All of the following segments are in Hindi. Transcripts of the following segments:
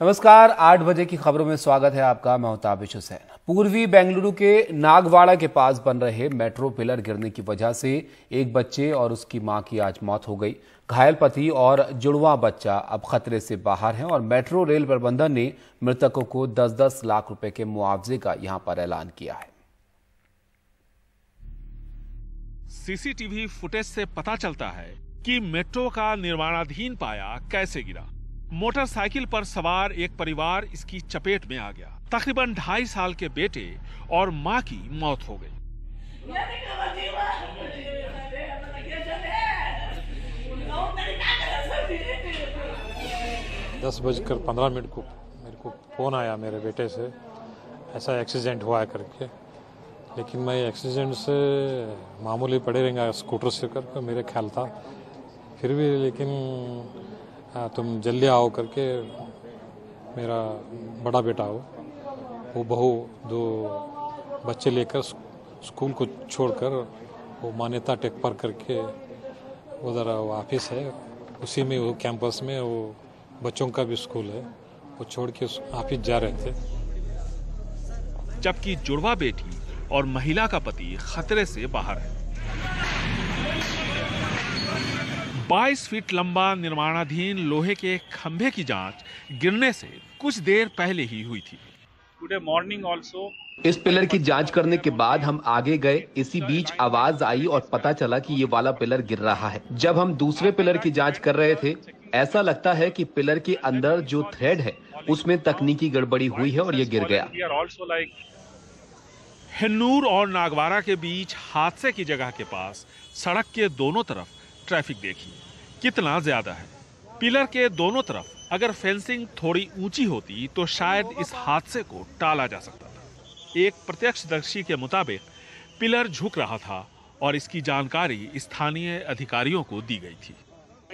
नमस्कार, 8 बजे की खबरों में स्वागत है आपका। मैं हूं ताबिश हुसैन। पूर्वी बेंगलुरु के नागवाड़ा के पास बन रहे मेट्रो पिलर गिरने की वजह से एक बच्चे और उसकी मां की आज मौत हो गई। घायल पति और जुड़वा बच्चा अब खतरे से बाहर हैं और मेट्रो रेल प्रबंधन ने मृतकों को 10-10 लाख रुपए के मुआवजे का यहां पर ऐलान किया है। सीसीटीवी फुटेज से पता चलता है कि मेट्रो का निर्माणाधीन पाया कैसे गिरा। मोटरसाइकिल पर सवार एक परिवार इसकी चपेट में आ गया। तकरीबन 2.5 साल के बेटे और मां की मौत हो गई। 10:15 को मेरे को फ़ोन आया मेरे बेटे से, ऐसा एक्सीडेंट हुआ है करके। लेकिन मैं एक्सीडेंट से मामूली पड़े रहेंगे स्कूटर से करके मेरे ख्याल था, फिर भी लेकिन तुम जल्दी आओ करके मेरा बड़ा बेटा हो, वो बहू 2 बच्चे लेकर स्कूल को छोड़कर वो मान्यता टेक पर करके उधर वो ऑफिस है, उसी में वो कैंपस में वो बच्चों का भी स्कूल है, वो छोड़ के ऑफिस जा रहे थे। जबकि जुड़वा बेटी और महिला का पति खतरे से बाहर है। 22 फीट लंबा निर्माणाधीन लोहे के खंभे की जांच गिरने से कुछ देर पहले ही हुई थी। टुडे मॉर्निंग ऑल्सो इस पिलर की जांच करने के बाद हम आगे गए। इसी बीच आवाज आई और पता चला कि ये वाला पिलर गिर रहा है। जब हम दूसरे पिलर की जांच कर रहे थे, ऐसा लगता है कि पिलर के अंदर जो थ्रेड है उसमें तकनीकी गड़बड़ी हुई है और ये गिर गया। हन्नूर और नागवाड़ा के बीच हादसे की जगह के पास सड़क के दोनों तरफ ट्रैफिक देखिए कितना ज्यादा है। पिलर के दोनों तरफ अगर फेंसिंग थोड़ी ऊंची होती तो शायद इस हादसे को टाला जा सकता था। एक प्रत्यक्षदर्शी के मुताबिक पिलर झुक रहा था और इसकी जानकारी स्थानीय अधिकारियों को दी गई थी।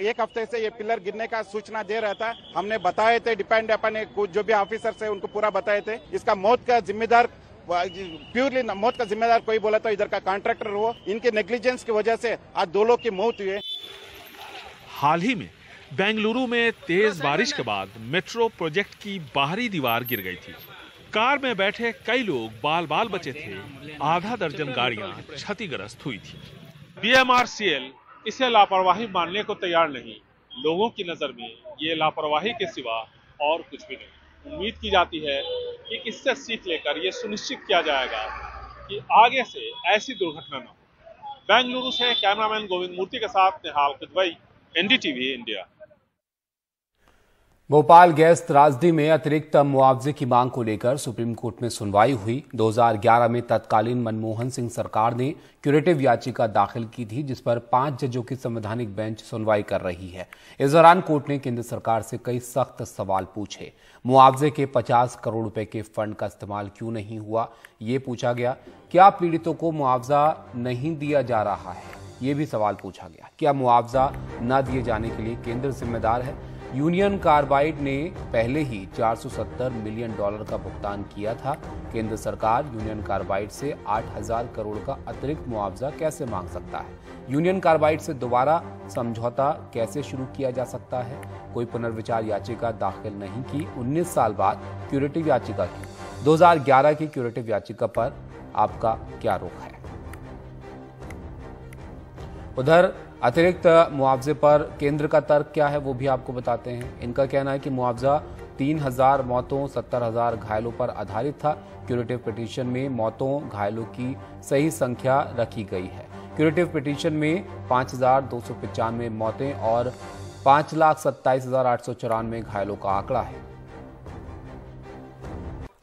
1 हफ्ते से ये पिलर गिरने का सूचना दे रहा था। हमने बताए थे, डिपेंड अपन जो भी ऑफिसर है उनको पूरा बताए थे। इसका मौत का जिम्मेदार प्योरली मौत का जिम्मेदार कोई बोला तो इधर का कॉन्ट्रैक्टर हो। इनके नेग्लिजेंस की वजह से आज 2 लोग की मौत हुई है। हाल ही में बेंगलुरु में तेज बारिश के बाद मेट्रो प्रोजेक्ट की बाहरी दीवार गिर गई थी। कार में बैठे कई लोग बाल बाल बचे थे। आधा दर्जन गाड़ियां क्षतिग्रस्त हुई थी। BMRCL इसे लापरवाही मानने को तैयार नहीं। लोगों की नजर में ये लापरवाही के सिवा और कुछ भी नहीं। उम्मीद की जाती है कि इससे सीख लेकर ये सुनिश्चित किया जाएगा कि आगे से ऐसी दुर्घटना न हो। बेंगलुरु से कैमरामैन गोविंद मूर्ति के साथ निहाल कुदवई, NDTV इंडिया। भोपाल गैस त्रासदी में अतिरिक्त मुआवजे की मांग को लेकर सुप्रीम कोर्ट में सुनवाई हुई। 2011 में तत्कालीन मनमोहन सिंह सरकार ने क्यूरेटिव याचिका दाखिल की थी, जिस पर 5 जजों की संवैधानिक बेंच सुनवाई कर रही है। इस दौरान कोर्ट ने केंद्र सरकार से कई सख्त सवाल पूछे। मुआवजे के 50 करोड़ रुपए के फंड का इस्तेमाल क्यों नहीं हुआ, ये पूछा गया। क्या पीड़ितों को मुआवजा नहीं दिया जा रहा है, ये भी सवाल पूछा गया। क्या मुआवजा न दिए जाने के लिए केंद्र जिम्मेदार है? यूनियन कार्बाइड ने पहले ही $470 मिलियन का भुगतान किया था। केंद्र सरकार यूनियन कार्बाइड से 8,000 करोड़ का अतिरिक्त मुआवजा कैसे मांग सकता है? यूनियन कार्बाइड से दोबारा समझौता कैसे शुरू किया जा सकता है? कोई पुनर्विचार याचिका दाखिल नहीं की। 19 साल बाद क्यूरेटिव याचिका की। 2011 की क्यूरेटिव याचिका पर आपका क्या रुख है? उधर अतिरिक्त मुआवजे पर केंद्र का तर्क क्या है, वो भी आपको बताते हैं। इनका कहना है कि मुआवजा 3,000 मौतों 70,000 घायलों पर आधारित था। क्यूरेटिव पिटीशन में मौतों घायलों की सही संख्या रखी गई है। क्यूरेटिव पिटीशन में 5,295 मौतें और 5,27,894 घायलों का आंकड़ा है।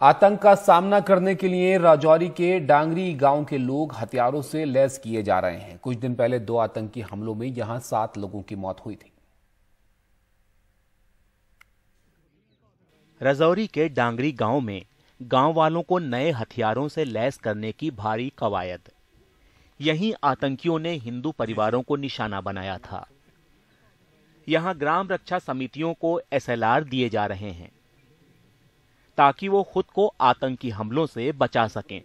आतंक का सामना करने के लिए राजौरी के डांगरी गांव के लोग हथियारों से लैस किए जा रहे हैं। कुछ दिन पहले 2 आतंकी हमलों में यहां 7 लोगों की मौत हुई थी। राजौरी के डांगरी गांव में गांव वालों को नए हथियारों से लैस करने की भारी कवायद। यहीं आतंकियों ने हिंदू परिवारों को निशाना बनाया था। यहां ग्राम रक्षा समितियों को SLR दिए जा रहे हैं ताकि वो खुद को आतंकी हमलों से बचा सकें।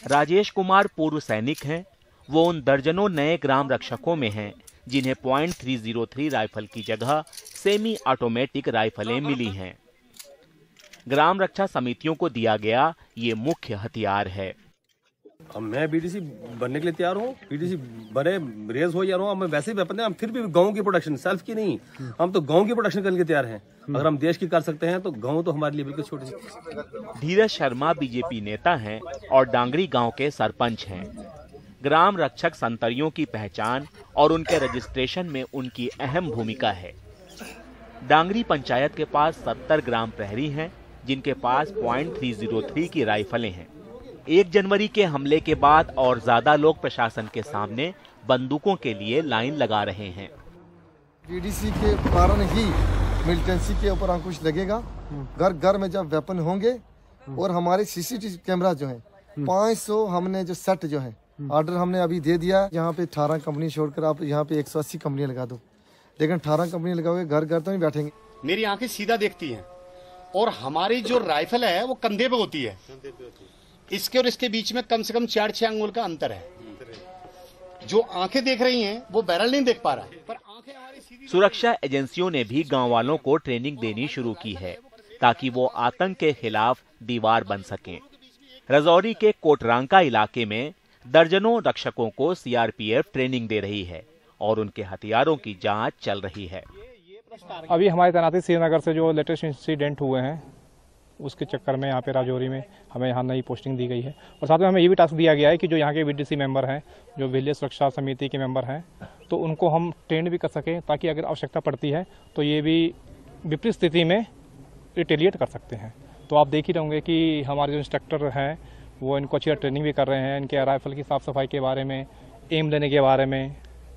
राजेश कुमार पूर्व सैनिक हैं। वो उन दर्जनों नए ग्राम रक्षकों में हैं जिन्हें .303 राइफल की जगह सेमी ऑटोमेटिक राइफलें मिली हैं। ग्राम रक्षा समितियों को दिया गया ये मुख्य हथियार है। अब मैं बीडीसी बनने के लिए तैयार हूँ, बीडीसी बने रेज हो जा रहा हूँ। मैं वैसे ही वेपन है, हम फिर भी गांव की प्रोडक्शन, सेल्फ की नहीं, हम तो गांव की प्रोडक्शन करने के तैयार हैं। अगर हम देश की कर सकते हैं तो गांव तो हमारे लिए बिल्कुल छोटी सी। धीरज शर्मा बीजेपी नेता हैं और डांगरी गांव के सरपंच हैं। ग्राम रक्षक संतरियों की पहचान और उनके रजिस्ट्रेशन में उनकी अहम भूमिका है। डांगरी पंचायत के पास 70 ग्राम प्रहरी हैं, जिनके पास .303 की राइफलें हैं। 1 जनवरी के हमले के बाद और ज्यादा लोग प्रशासन के सामने बंदूकों के लिए लाइन लगा रहे हैं। बीडीसी के कारण ही मिलिटेंसी के ऊपर अंकुश लगेगा। घर घर में जब वेपन होंगे और हमारे सीसीटीवी कैमरा जो है 500 हमने जो सेट जो है ऑर्डर हमने अभी दे दिया। यहाँ पे 18 कंपनी छोड़कर आप यहाँ पे 180 कंपनियां लगा दो, लेकिन 18 कंपनी लगाओगे घर घर तो नहीं बैठेंगे। मेरी आंखें सीधा देखती हैं और हमारी जो राइफल है वो कंधे पे होती है। इसके और इसके बीच में कम से कम 4-6 अंगुल का अंतर है। जो आंखें देख रही हैं वो बैरल नहीं देख पा रहा है, पर आंखें हमारी। सुरक्षा एजेंसियों ने भी गांव वालों को ट्रेनिंग देनी शुरू की है ताकि वो आतंक के खिलाफ दीवार बन सकें। रजौरी के कोटरांका इलाके में दर्जनों रक्षकों को सीआरपीएफ ट्रेनिंग दे रही है और उनके हथियारों की जांच चल रही है। अभी हमारी तैनाती श्रीनगर से जो लेटेस्ट इंसिडेंट हुए हैं उसके चक्कर में यहाँ पे राजौरी में हमें यहाँ नई पोस्टिंग दी गई है और साथ में हमें ये भी टास्क दिया गया है कि जो यहाँ के बीडीसी मेंबर हैं, जो विलेज सुरक्षा समिति के मेंबर हैं, तो उनको हम ट्रेन भी कर सकें ताकि अगर आवश्यकता पड़ती है तो ये भी विपरीत स्थिति में रिटेलिएट कर सकते हैं। तो आप देख ही रहेंगे कि हमारे जो इंस्ट्रक्टर हैं वो इनको अच्छी ट्रेनिंग भी कर रहे हैं। इनके राइफल की साफ़ सफाई के बारे में, एम लेने के बारे में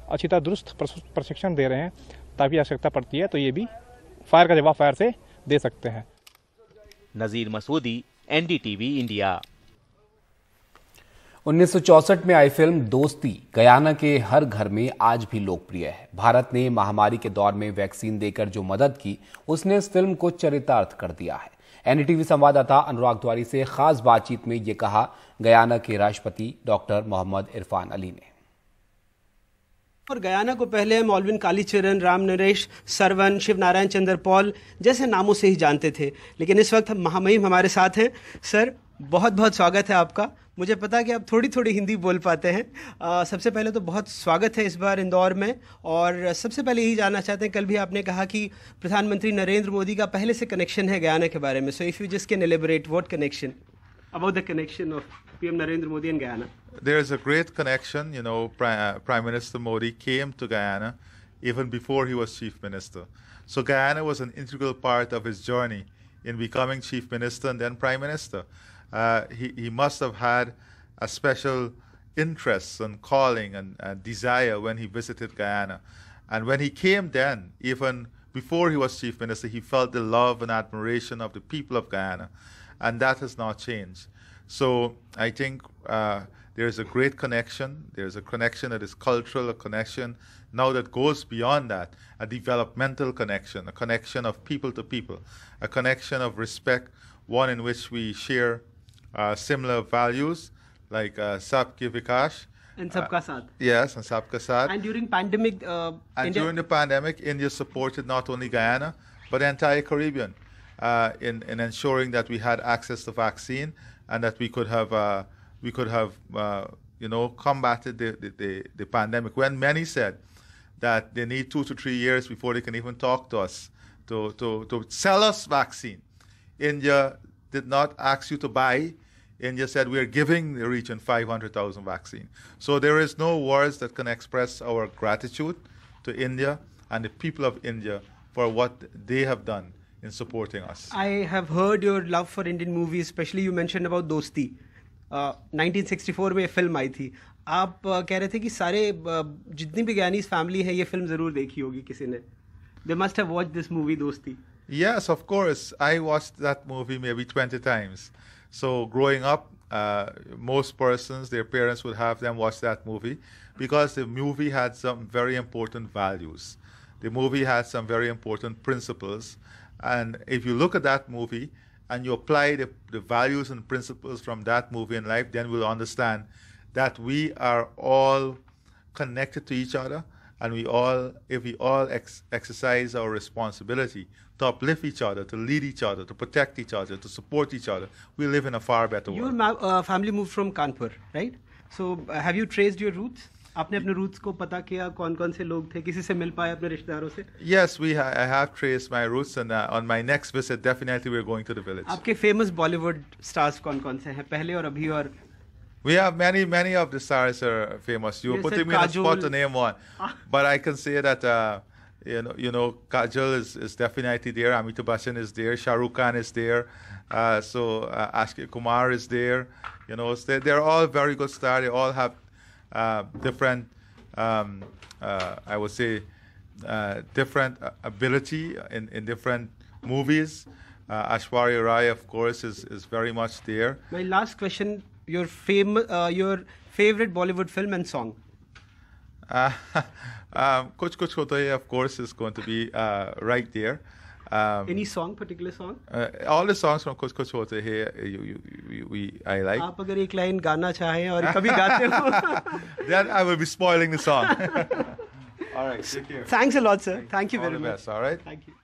अच्छी तरह दुरुस्त प्रशिक्षण दे रहे हैं ताकि आवश्यकता पड़ती है तो ये भी फायर का जवाब फायर से दे सकते हैं। नजीर मसूदी, एनडीटीवी इंडिया। 1964 में आई फिल्म दोस्ती गयाना के हर घर में आज भी लोकप्रिय है। भारत ने महामारी के दौर में वैक्सीन देकर जो मदद की, उसने इस फिल्म को चरितार्थ कर दिया है। एनडीटीवी संवाददाता अनुराग द्वारी से खास बातचीत में ये कहा गयाना के राष्ट्रपति डॉक्टर मोहम्मद इरफान अली ने। और गयाना को पहले मौलवी कालीचरण, राम नरेश, सरवन, शिव नारायण चंद्र पॉल जैसे नामों से ही जानते थे, लेकिन इस वक्त महामहिम हमारे साथ हैं। सर, बहुत बहुत स्वागत है आपका। मुझे पता है कि आप थोड़ी थोड़ी हिंदी बोल पाते हैं। सबसे पहले तो बहुत स्वागत है इस बार इंदौर में। और सबसे पहले यही जानना चाहते हैं, कल भी आपने कहा कि प्रधानमंत्री नरेंद्र मोदी का पहले से कनेक्शन है गयाना के बारे में। So if you just can elaborate what connection about the connection of PM Narendra Modi and Guyana. There is a great connection. You know, Prime Minister Modi came to Guyana even before he was Chief Minister. So Guyana was an integral part of his journey in becoming Chief Minister and then Prime Minister. He must have had a special interest and calling and desire when he visited Guyana. And when he came then, even before he was Chief Minister, he felt the love and admiration of the people of Guyana. And that has not changed. So I think there is a great connection. There is a connection that is cultural, a connection now that goes beyond that, a developmental connection, a connection of people to people, a connection of respect, one in which we share similar values like Sabke Vikash. And Sabka Saath. Yes, and Sabka Saath. And during pandemic, during the pandemic, India supported not only Guyana, but the entire Caribbean. In ensuring that we had access to vaccine and that we could have combated the pandemic. When many said that they need 2 to 3 years before they can even talk to us to sell us vaccine, India did not ask you to buy. India said we are giving the region 500,000 vaccine. So there is no words that can express our gratitude to India and the people of India for what they have done in supporting us. I have heard your love for Indian movies, especially you mentioned about Dosti. 1964 में फिल्म आई थी। आप कह रहे थे कि सारे जितनी भी गयानीज फैमिली है ये फिल्म जरूर देखी होगी किसी ने। They must have watched this movie Dosti. Yes, of course. I watched that movie maybe 20 times. So growing up, most persons, their parents would have them watch that movie because the movie had some very important values. The movie had some very important principles. And if you look at that movie and you apply the values and principles from that movie in life, then we'll understand that we are all connected to each other and if we all exercise our responsibility to uplift each other, to lead each other, to protect each other, to support each other, we live in a far better world. Your family moved from Kanpur, right? So have you traced your roots? आपने अपने रूट्स को पता किया, कौन-कौन से लोग थे, किसी से मिल पाए अपने रिश्तेदारों से? Yes, I have traced my roots, and on my next visit, definitely we're going to the village. आपके famous Bollywood stars कौन-कौन से हैं, पहले और अभी और? We have many of the stars are famous. You were putting me on the spot to name one, but I can say that you know Kajol is definitely there. Amitabh Bachchan is there. Shah Rukh Khan is there. So Akshay Kumar is there. You know, they're all very good stars. They all have different, I would say, different ability in different movies. Aishwarya Rai, of course, is very much there. My last question: your favorite Bollywood film and song? Kuch Kuch Hota Hai, of course, is going to be right there. Any song, particular song? All the songs from Kuch Kuch Hota Hai, I like. आप अगर एक लाइन गाना चाहें और कभी गाते हो? Then I will be spoiling the song. All right, take care. Thanks a lot, sir. Thank you very much. All the best. All right. Thank you.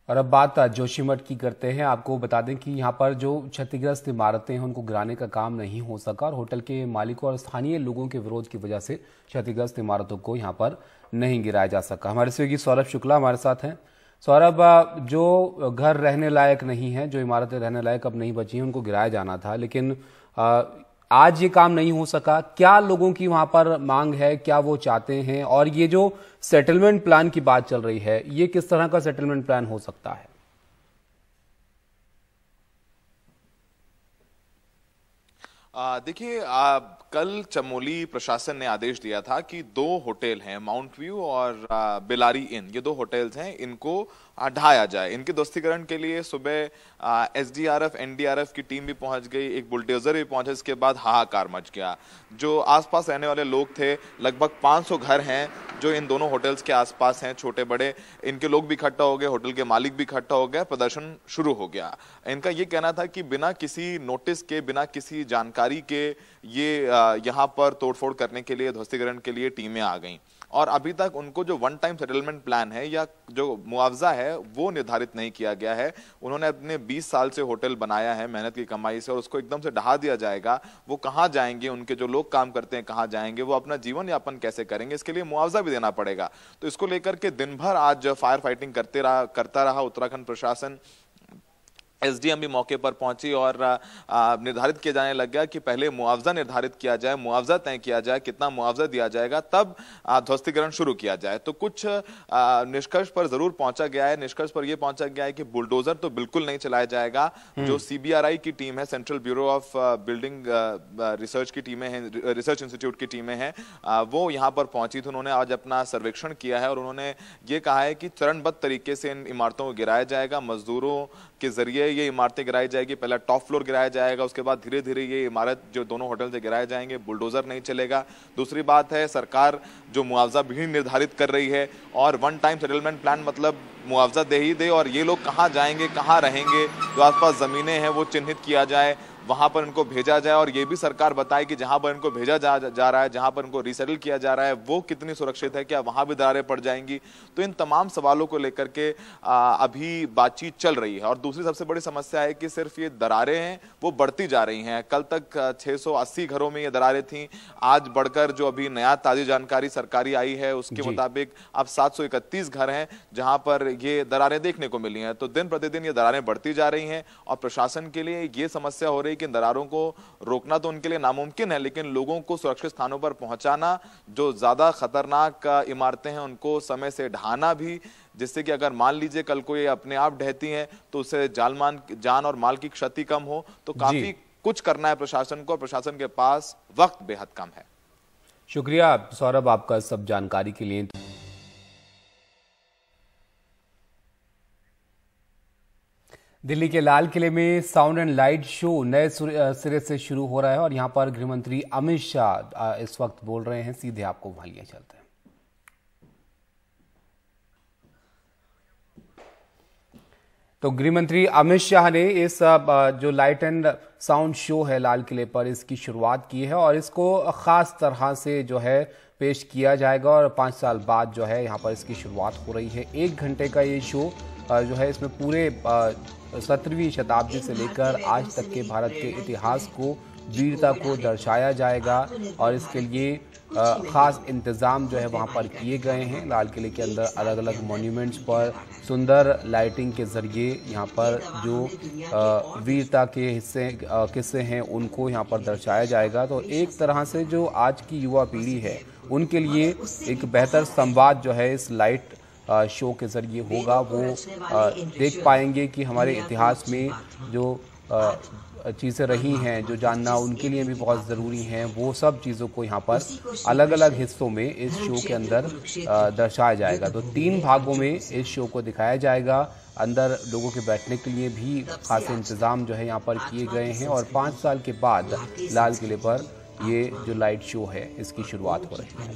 और अब बात जोशीमठ की करते हैं। आपको बता दें कि यहाँ पर जो क्षतिग्रस्त इमारतें हैं उनको गिराने का काम नहीं हो सका और होटल के मालिकों और स्थानीय लोगों के विरोध की वजह से क्षतिग्रस्त इमारतों को यहाँ पर नहीं गिराया जा सका। हमारे सहयोगी सौरभ शुक्ला हमारे साथ हैं। सौरभ, जो घर रहने लायक नहीं है, जो इमारतें रहने लायक अब नहीं बची हैं, उनको गिराया जाना था, लेकिन आज ये काम नहीं हो सका। क्या लोगों की वहां पर मांग है, क्या वो चाहते हैं, और ये जो सेटलमेंट प्लान की बात चल रही है, ये किस तरह का सेटलमेंट प्लान हो सकता है? देखिए, कल चमोली प्रशासन ने आदेश दिया था कि 2 होटल हैं, माउंट व्यू और बेलारी इन, ये 2 होटल्स हैं, इनको ढाया जाए। इनके ध्वस्तीकरण के लिए सुबह एसडीआरएफ एनडीआरएफ की टीम भी पहुंच गई, एक बुलडोजर भी पहुंचा। इसके बाद हाहाकार मच गया। जो आसपास रहने वाले लोग थे, लगभग 500 घर हैं जो इन दोनों होटल्स के आसपास हैं, छोटे बड़े, इनके लोग भी इकट्ठा हो गए, होटल के मालिक भी इकट्ठा हो गए, प्रदर्शन शुरू हो गया। इनका ये कहना था कि बिना किसी नोटिस के, बिना किसी जानकारी के ये यहाँ पर तोड़फोड़ करने के लिए, ध्वस्तीकरण के लिए टीमें आ गईं। और अभी तक उनको जो वन टाइम सेटलमेंट प्लान है या जो मुआवजा है वो निर्धारित नहीं किया गया है। उन्होंने अपने 20 साल से होटल बनाया है मेहनत की कमाई से, और उसको एकदम से ढहा दिया जाएगा। वो कहाँ जाएंगे, उनके जो लोग काम करते हैं कहाँ जाएंगे, वो अपना जीवन यापन कैसे करेंगे, इसके लिए मुआवजा भी देना पड़ेगा। तो इसको लेकर के दिन भर आज फायर फाइटिंग करता रहा उत्तराखंड प्रशासन। एसडीएम भी मौके पर पहुंची और निर्धारित किया जाने लग गया कि पहले मुआवजा निर्धारित किया जाए, मुआवजा तय किया जाए, कितना मुआवजा दिया जाएगा, तब ध्वस्तीकरण शुरू किया जाए। तो कुछ निष्कर्ष पर जरूर पहुंचा गया है। निष्कर्ष पर यह पहुंचा गया है कि बुलडोजर तो बिल्कुल नहीं चलाया जाएगा। जो सीबीआरआई की टीम है, central bureau of building research की टीमें हैं, रिसर्च इंस्टीट्यूट की टीमें हैं, वो यहाँ पर पहुंची थी। उन्होंने आज अपना सर्वेक्षण किया है और उन्होंने ये कहा है कि चरणबद्ध तरीके से इन इमारतों को गिराया जाएगा। मजदूरों के जरिए ये इमारतें गिराई जाएगी। पहला टॉप फ्लोर गिराया जाएगा, उसके बाद धीरे धीरे ये इमारत जो दोनों होटल से गिराए जाएंगे। बुलडोजर नहीं चलेगा। दूसरी बात है, सरकार जो मुआवजा भी निर्धारित कर रही है, और वन टाइम सेटलमेंट प्लान मतलब मुआवजा दे ही दे, और ये लोग कहाँ जाएंगे, कहाँ रहेंगे, जो आसपास जमीनें हैं वो चिन्हित किया जाए, वहां पर इनको भेजा जाए, और ये भी सरकार बताए कि जहां पर इनको भेजा जा रहा है, जहां पर इनको रिसेटल किया जा रहा है, वो कितनी सुरक्षित है, क्या वहां भी दरारें पड़ जाएंगी। तो इन तमाम सवालों को लेकर के अभी बातचीत चल रही है। और दूसरी सबसे बड़ी समस्या है कि सिर्फ ये दरारें हैं वो बढ़ती जा रही हैं। कल तक 680 घरों में ये दरारें थीं, आज बढ़कर जो अभी नया ताजी जानकारी सरकारी आई है उसके मुताबिक अब 731 घर हैं जहां पर ये दरारें देखने को मिली हैं। तो दिन प्रतिदिन ये दरारें बढ़ती जा रही हैं और प्रशासन के लिए ये समस्या हो रही कि दरारों को रोकना तो उनके लिए नामुमकिन है, लेकिन लोगों को सुरक्षित स्थानों पर पहुंचाना, जो ज्यादा खतरनाक इमारतें हैं उनको समय से ढहाना भी, जिससे कि अगर मान लीजिए कल को ये अपने आप ढहती हैं तो उससे जान और माल की क्षति कम हो। तो काफी कुछ करना है प्रशासन को, और प्रशासन के पास वक्त बेहद कम है। शुक्रिया सौरभ आपका सब जानकारी के लिए। दिल्ली के लाल किले में साउंड एंड लाइट शो नए सिरे से शुरू हो रहा है और यहां पर गृह मंत्री अमित शाह इस वक्त बोल रहे हैं। सीधे आपको वहां लिए चलते हैं। तो गृह मंत्री अमित शाह ने इस जो लाइट एंड साउंड शो है लाल किले पर, इसकी शुरुआत की है और इसको खास तरह से जो है पेश किया जाएगा और 5 साल बाद जो है यहाँ पर इसकी शुरुआत हो रही है। 1 घंटे का ये शो जो है इसमें पूरे 17वीं शताब्दी से लेकर आज तक के भारत के इतिहास को, वीरता को दर्शाया जाएगा और इसके लिए ख़ास इंतज़ाम जो है वहाँ पर किए गए हैं। लाल किले के अंदर अलग अलग मॉन्यूमेंट्स पर सुंदर लाइटिंग के ज़रिए यहाँ पर जो वीरता के किस्से हैं उनको यहाँ पर दर्शाया जाएगा। तो एक तरह से जो आज की युवा पीढ़ी है उनके लिए एक बेहतर संवाद जो है इस लाइट शो के ज़रिए होगा। वो देख पाएंगे कि हमारे इतिहास में जो चीज़ें रही हैं, जो जानना उनके लिए भी बहुत ज़रूरी हैं, वो सब चीज़ों को यहाँ पर अलग अलग हिस्सों में इस शो के अंदर दर्शाया जाएगा। तो 3 भागों में इस शो को दिखाया जाएगा। अंदर लोगों के बैठने के लिए भी खास इंतज़ाम जो है यहाँ पर किए गए हैं और 5 साल के बाद लाल किले पर ये जो लाइट शो है इसकी शुरुआत हो रही है।